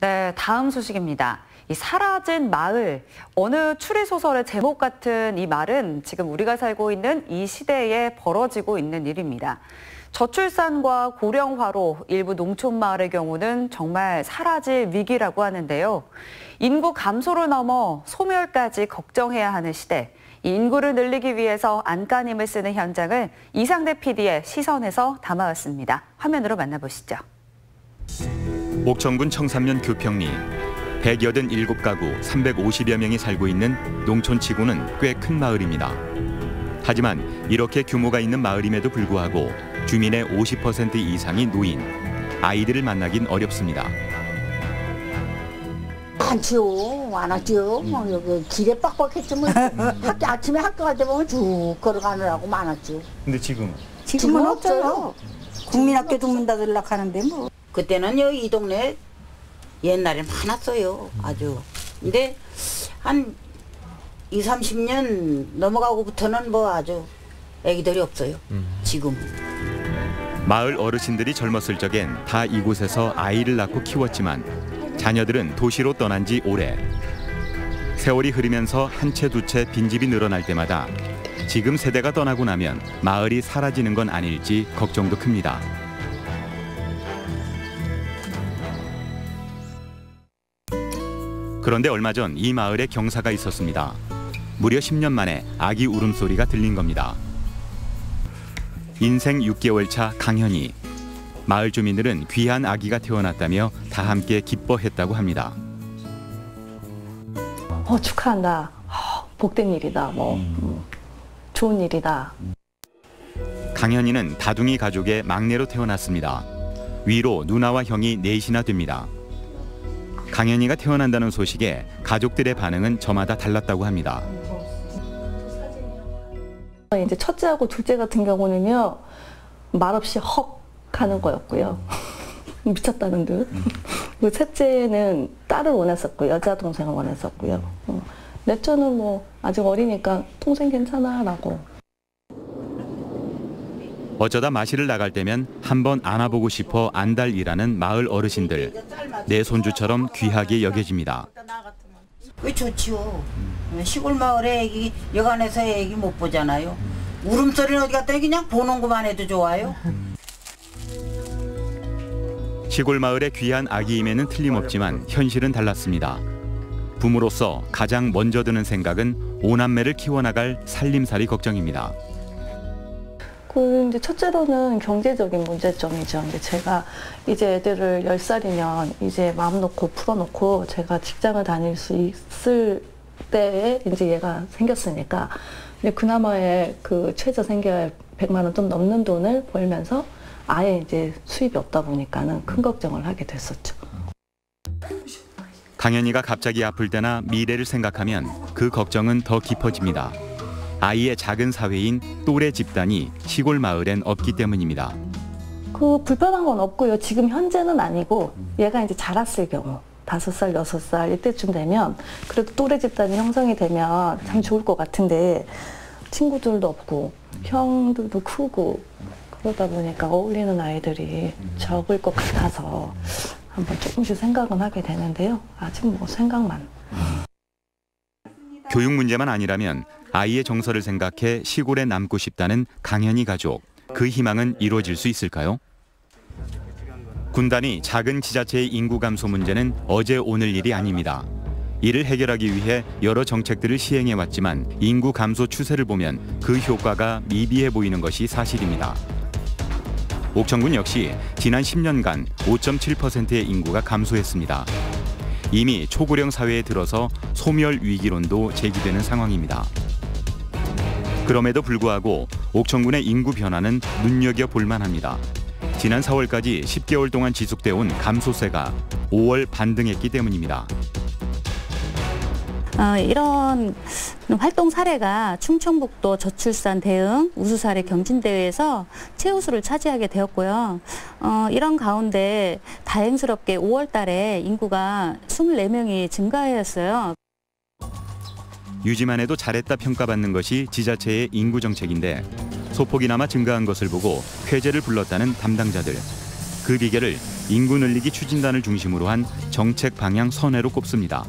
네, 다음 소식입니다. 이 사라진 마을, 어느 추리소설의 제목 같은 이 말은 지금 우리가 살고 있는 이 시대에 벌어지고 있는 일입니다. 저출산과 고령화로 일부 농촌 마을의 경우는 정말 사라질 위기라고 하는데요. 인구 감소를 넘어 소멸까지 걱정해야 하는 시대. 이 인구를 늘리기 위해서 안간힘을 쓰는 현장을 이상대 PD의 시선에서 담아왔습니다. 화면으로 만나보시죠. 옥천군 청산면 교평리 187가구 350여 명이 살고 있는 농촌치고는 꽤 큰 마을입니다. 하지만 이렇게 규모가 있는 마을임에도 불구하고 주민의 50% 이상이 노인, 아이들을 만나긴 어렵습니다. 많지요, 많았지요. 여기 길에 빡빡했지 뭐. 아침에 학교 갈 때 보면 쭉 걸어가느라고 많았지. 근데 지금은 없어요. 국민학교 동문다 들락하는데 뭐. 그때는 여기 이 동네 옛날에 많았어요. 아주. 근데 한 20, 30년 넘어가고부터는 뭐 아주 애기들이 없어요. 지금. 마을 어르신들이 젊었을 적엔 다 이곳에서 아이를 낳고 키웠지만 자녀들은 도시로 떠난 지 오래. 세월이 흐르면서 한 채 두 채 빈집이 늘어날 때마다 지금 세대가 떠나고 나면 마을이 사라지는 건 아닐지 걱정도 큽니다. 그런데 얼마 전 이 마을에 경사가 있었습니다. 무려 10년 만에 아기 울음소리가 들린 겁니다. 인생 6개월 차 강현이. 마을 주민들은 귀한 아기가 태어났다며 다 함께 기뻐했다고 합니다. 축하한다. 복된 일이다. 좋은 일이다. 강현이는 다둥이 가족의 막내로 태어났습니다. 위로 누나와 형이 넷이나 됩니다. 강현이가 태어난다는 소식에 가족들의 반응은 저마다 달랐다고 합니다. 이제 첫째하고 둘째 같은 경우는요, 말없이 헉 하는 거였고요. 미쳤다는 듯. 그리고 셋째는 딸을 원했었고 여자 동생을 원했었고요. 넷째는 뭐 아직 어리니까 동생 괜찮아 라고. 어쩌다 마실을 나갈 때면 한번 안아보고 싶어 안달이라는 마을 어르신들. 내 손주처럼 귀하게 여겨집니다. 왜 좋지요. 시골 마을에 애기 여간에서 애기 못 보잖아요. 울음소리는 어디 갔다 그냥 보는 것만 해도 좋아요. 시골 마을의 귀한 아기임에는 틀림없지만 현실은 달랐습니다. 부모로서 가장 먼저 드는 생각은 오남매를 키워나갈 살림살이 걱정입니다. 이제 첫째로는 경제적인 문제점이죠. 이제 제가 이제 애들을 10살이면 이제 마음 놓고 풀어놓고 제가 직장을 다닐 수 있을 때에 이제 얘가 생겼으니까 근데 그나마의 그 최저 생계할 100만 원 좀 넘는 돈을 벌면서 아예 이제 수입이 없다 보니까는 큰 걱정을 하게 됐었죠. 강현이가 갑자기 아플 때나 미래를 생각하면 그 걱정은 더 깊어집니다. 아이의 작은 사회인 또래 집단이 시골 마을엔 없기 때문입니다. 그 불편한 건 없고요. 지금 현재는 아니고 얘가 이제 자랐을 경우 5살, 6살 이때쯤 되면 그래도 또래 집단이 형성이 되면 참 좋을 것 같은데 친구들도 없고 형들도 크고 그러다 보니까 어울리는 아이들이 적을 것 같아서 한번 조금씩 생각은 하게 되는데요. 아직 뭐 생각만. 교육 문제만 아니라면 아이의 정서를 생각해 시골에 남고 싶다는 강현이 가족. 그 희망은 이루어질 수 있을까요? 군단위 작은 지자체의 인구 감소 문제는 어제 오늘 일이 아닙니다. 이를 해결하기 위해 여러 정책들을 시행해왔지만 인구 감소 추세를 보면 그 효과가 미비해 보이는 것이 사실입니다. 옥천군 역시 지난 10년간 5.7%의 인구가 감소했습니다. 이미 초고령 사회에 들어서 소멸 위기론도 제기되는 상황입니다. 그럼에도 불구하고 옥천군의 인구 변화는 눈여겨볼 만합니다. 지난 4월까지 10개월 동안 지속돼 온 감소세가 5월 반등했기 때문입니다. 이런 활동 사례가 충청북도 저출산 대응 우수사례 경진대회에서 최우수를 차지하게 되었고요. 이런 가운데 다행스럽게 5월 달에 인구가 24명이 증가하였어요. 유지만 해도 잘했다 평가받는 것이 지자체의 인구 정책인데 소폭이나마 증가한 것을 보고 쾌재를 불렀다는 담당자들. 그 비결을 인구 늘리기 추진단을 중심으로 한 정책 방향 선회로 꼽습니다.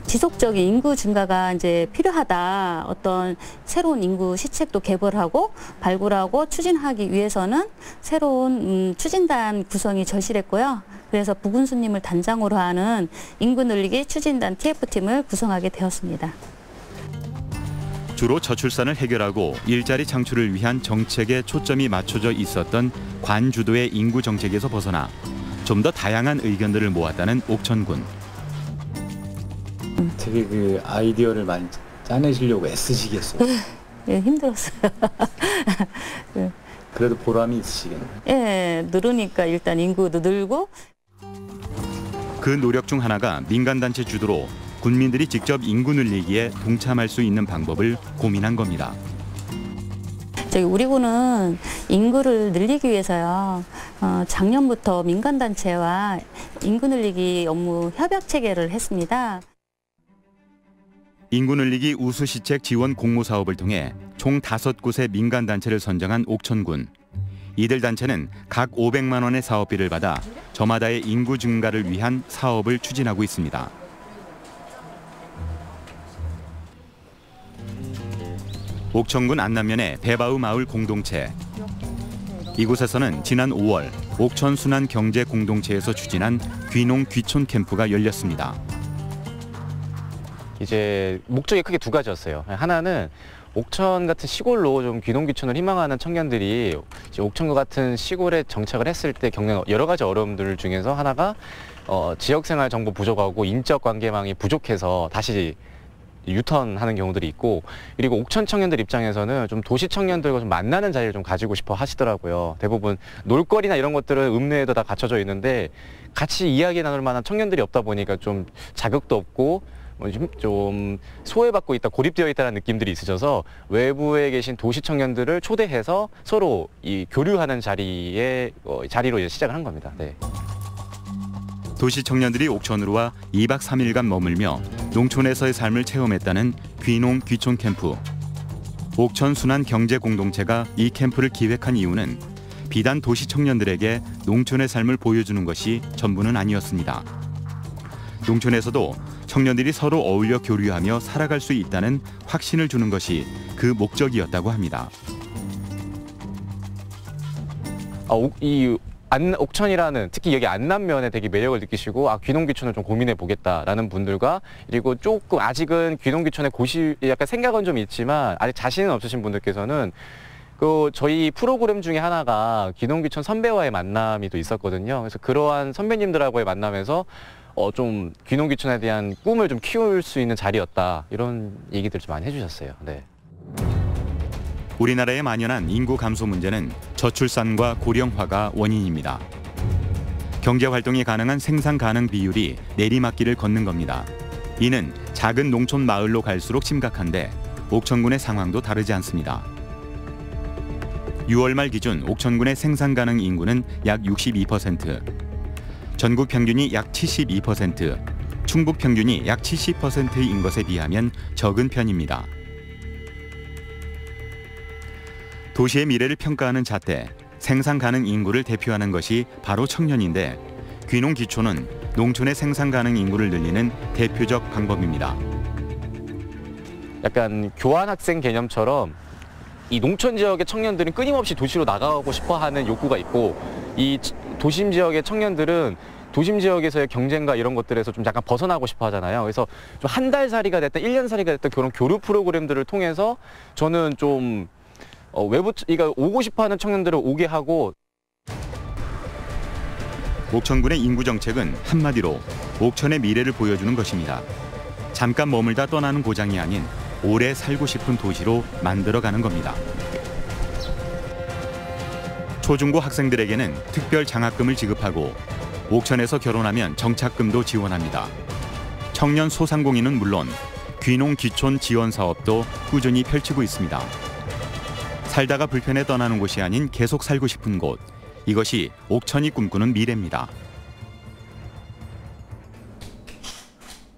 지속적인 인구 증가가 이제 필요하다. 어떤 새로운 인구 시책도 개발하고 발굴하고 추진하기 위해서는 새로운 추진단 구성이 절실했고요. 그래서 부군수님을 단장으로 하는 인구 늘리기 추진단 TF팀을 구성하게 되었습니다. 주로 저출산을 해결하고 일자리 창출을 위한 정책에 초점이 맞춰져 있었던 관주도의 인구 정책에서 벗어나 좀 더 다양한 의견들을 모았다는 옥천군. 되게 그 아이디어를 많이 짜내시려고 애쓰시겠어요. 예, 힘들었어요. 그래도 보람이 있으시겠네요. 예, 늘으니까 일단 인구도 늘고. 그 노력 중 하나가 민간단체 주도로 군민들이 직접 인구 늘리기에 동참할 수 있는 방법을 고민한 겁니다. 우리 군은 인구를 늘리기 위해서요. 작년부터 민간단체와 인구 늘리기 업무 협약 체계를 했습니다. 인구 늘리기 우수시책 지원 공모 사업을 통해 총 5곳의 민간단체를 선정한 옥천군. 이들 단체는 각 500만 원의 사업비를 받아 저마다의 인구 증가를 위한 사업을 추진하고 있습니다. 옥천군 안남면의 대바우 마을 공동체. 이곳에서는 지난 5월 옥천 순환 경제 공동체에서 추진한 귀농 귀촌 캠프가 열렸습니다. 이제 목적이 크게 두 가지였어요. 하나는 옥천 같은 시골로 좀 귀농 귀촌을 희망하는 청년들이 이제 옥천과 같은 시골에 정착을 했을 때 겪는 여러 가지 어려움들 중에서 하나가 지역생활 정보 부족하고 인적 관계망이 부족해서 다시 유턴하는 경우들이 있고, 그리고 옥천 청년들 입장에서는 좀 도시 청년들과 좀 만나는 자리를 좀 가지고 싶어 하시더라고요. 대부분 놀거리나 이런 것들은 읍내에도 다 갖춰져 있는데 같이 이야기 나눌 만한 청년들이 없다 보니까 좀 자극도 없고 좀 소외받고 있다, 고립되어 있다는 느낌들이 있으셔서 외부에 계신 도시 청년들을 초대해서 서로 이 교류하는 자리로 이제 시작을 한 겁니다. 네. 도시 청년들이 옥천으로 와 2박 3일간 머물며 농촌에서의 삶을 체험했다는 귀농 귀촌 캠프. 옥천 순환 경제 공동체가 이 캠프를 기획한 이유는 비단 도시 청년들에게 농촌의 삶을 보여주는 것이 전부는 아니었습니다. 농촌에서도 청년들이 서로 어울려 교류하며 살아갈 수 있다는 확신을 주는 것이 그 목적이었다고 합니다. 옥천이라는, 특히 여기 안남면에 되게 매력을 느끼시고 귀농 귀촌을 좀 고민해 보겠다라는 분들과, 그리고 조금 아직은 귀농 귀촌에 약간 생각은 좀 있지만 아직 자신은 없으신 분들께서는 저희 프로그램 중에 하나가 귀농 귀촌 선배와의 만남이 또 있었거든요. 그래서 그러한 선배님들하고의 만남에서 좀 귀농 귀촌에 대한 꿈을 좀 키울 수 있는 자리였다, 이런 얘기들 좀 많이 해주셨어요. 네. 우리나라에 만연한 인구 감소 문제는 저출산과 고령화가 원인입니다. 경제 활동이 가능한 생산 가능 비율이 내리막길을 걷는 겁니다. 이는 작은 농촌 마을로 갈수록 심각한데 옥천군의 상황도 다르지 않습니다. 6월 말 기준 옥천군의 생산 가능 인구는 약 62%, 전국 평균이 약 72%, 충북 평균이 약 70%인 것에 비하면 적은 편입니다. 도시의 미래를 평가하는 잣대, 생산 가능 인구를 대표하는 것이 바로 청년인데, 귀농 귀촌은 농촌의 생산 가능 인구를 늘리는 대표적 방법입니다. 약간 교환학생 개념처럼 이 농촌 지역의 청년들은 끊임없이 도시로 나가고 싶어하는 욕구가 있고, 이 도심 지역의 청년들은 도심 지역에서의 경쟁과 이런 것들에서 좀 약간 벗어나고 싶어 하잖아요. 그래서 좀 한 달 살이가 됐든 1년 살이가 됐든 그런 교류 프로그램들을 통해서 저는 좀 그러니까 오고 싶어하는 청년들을 오게 하고. 옥천군의 인구 정책은 한마디로 옥천의 미래를 보여주는 것입니다. 잠깐 머물다 떠나는 고장이 아닌 오래 살고 싶은 도시로 만들어가는 겁니다. 초중고 학생들에게는 특별 장학금을 지급하고 옥천에서 결혼하면 정착금도 지원합니다. 청년 소상공인은 물론 귀농 귀촌 지원 사업도 꾸준히 펼치고 있습니다. 살다가 불편해 떠나는 곳이 아닌 계속 살고 싶은 곳, 이것이 옥천이 꿈꾸는 미래입니다.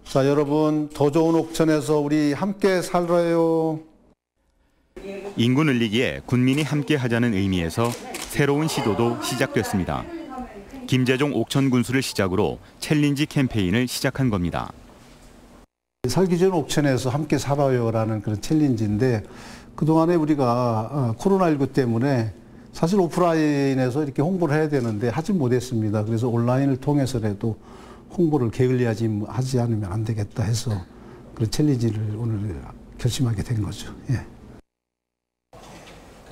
자, 여러분, 더 좋은 옥천에서 우리 함께 살아요. 인구 늘리기에 군민이 함께 하자는 의미에서 새로운 시도도 시작됐습니다. 김재종 옥천 군수를 시작으로 챌린지 캠페인을 시작한 겁니다. 살기 좋은 옥천에서 함께 살아요라는 그런 챌린지인데 그동안에 우리가 코로나19 때문에 사실 오프라인에서 이렇게 홍보를 해야 되는데 하지 못했습니다. 그래서 온라인을 통해서라도 홍보를 게을리하지 않으면 안 되겠다 해서 그런 챌린지를 오늘 결심하게 된 거죠. 예.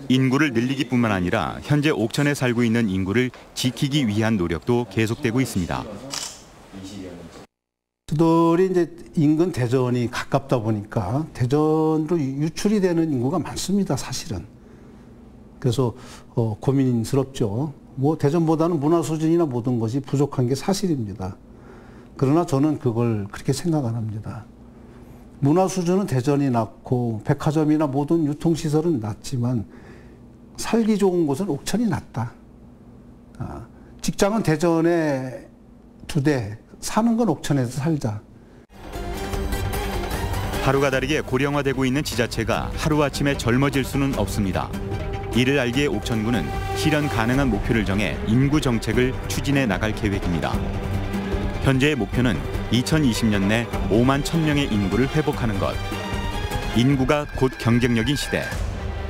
인구를 늘리기뿐만 아니라 현재 옥천에 살고 있는 인구를 지키기 위한 노력도 계속되고 있습니다. 저들이 이제 인근 대전이 가깝다 보니까 대전으로 유출이 되는 인구가 많습니다, 사실은. 그래서 고민스럽죠. 뭐 대전보다는 문화 수준이나 모든 것이 부족한 게 사실입니다. 그러나 저는 그걸 그렇게 생각 안 합니다. 문화 수준은 대전이 낮고 백화점이나 모든 유통시설은 낮지만 살기 좋은 곳은 옥천이 낫다. 직장은 대전에 2대, 사는 건 옥천에서 살자. 하루가 다르게 고령화되고 있는 지자체가 하루아침에 젊어질 수는 없습니다. 이를 알기에 옥천군은 실현 가능한 목표를 정해 인구 정책을 추진해 나갈 계획입니다. 현재의 목표는 2020년 내 5만 1,000명의 인구를 회복하는 것. 인구가 곧 경쟁력인 시대.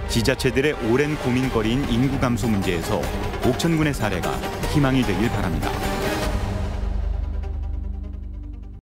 지자체들의 오랜 고민거리인 인구 감소 문제에서 옥천군의 사례가 희망이 되길 바랍니다.